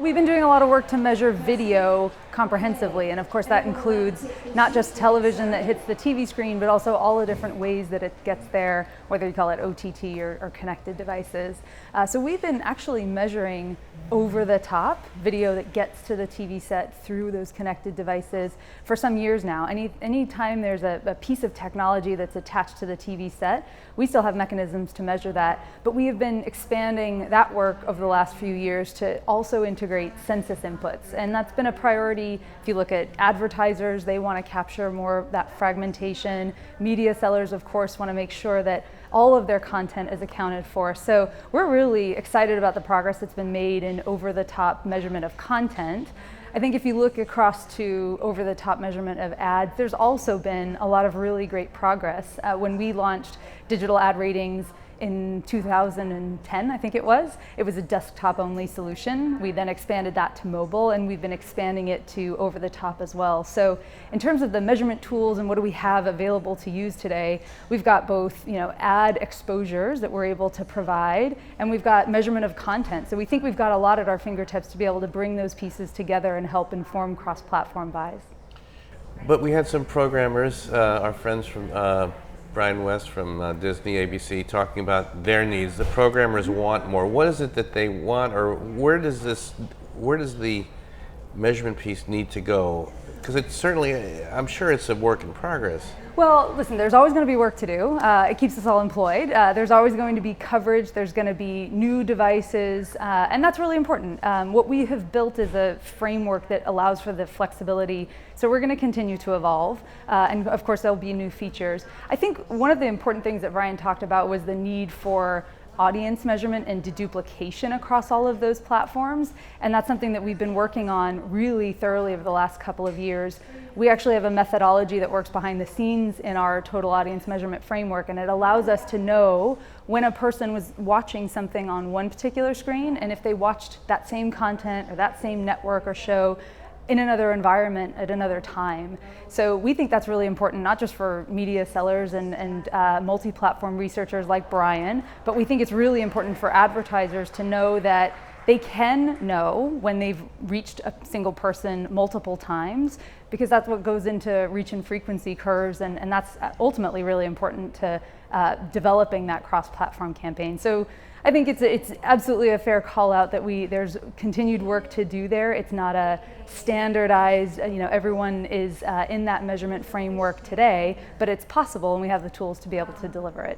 We've been doing a lot of work to measure video comprehensively, and of course that includes not just television that hits the TV screen, but also all the different ways that it gets there, whether you call it OTT or connected devices. So we've been actually measuring over-the-top video that gets to the TV set through those connected devices for some years now. Anytime there's a piece of technology that's attached to the TV set, we still have mechanisms to measure that, but we have been expanding that work over the last few years to also integrate census inputs, and that's been a priority. If you look at advertisers, they want to capture more of that fragmentation. Media sellers, of course, want to make sure that all of their content is accounted for. So we're really excited about the progress that's been made in over-the-top measurement of content. I think if you look across to over-the-top measurement of ads, there's also been a lot of really great progress. When we launched digital ad ratings in 2010, I think it was a desktop-only solution. We then expanded that to mobile, and we've been expanding it to over-the-top as well. So in terms of the measurement tools and what do we have available to use today, we've got both ad exposures that we're able to provide, and we've got measurement of content. So we think we've got a lot at our fingertips to be able to bring those pieces together and help inform cross-platform buys. But we had some programmers, our friends from Brian West from Disney, ABC, talking about their needs. The programmers want more. What is it that they want, or where does the measurement piece need to go? Because it's certainly, I'm sure it's a work in progress. Well, listen, there's always going to be work to do. It keeps us all employed. There's always going to be coverage. There's going to be new devices, and that's really important. What we have built is a framework that allows for the flexibility. So we're going to continue to evolve, and of course there'll be new features. I think one of the important things that Brian talked about was the need for audience measurement and deduplication across all of those platforms, and that's something that we've been working on really thoroughly over the last couple of years. We actually have a methodology that works behind the scenes in our total audience measurement framework, and it allows us to know when a person was watching something on one particular screen, and if they watched that same content or that same network or show in another environment at another time. So we think that's really important, not just for media sellers and multi-platform researchers like Brian, but we think it's really important for advertisers to know that they can know when they've reached a single person multiple times, because that's what goes into reach and frequency curves, and that's ultimately really important to developing that cross-platform campaign. So I think it's absolutely a fair call out that there's continued work to do there. It's not a standardized, everyone is in that measurement framework today, but it's possible, and we have the tools to be able to deliver it.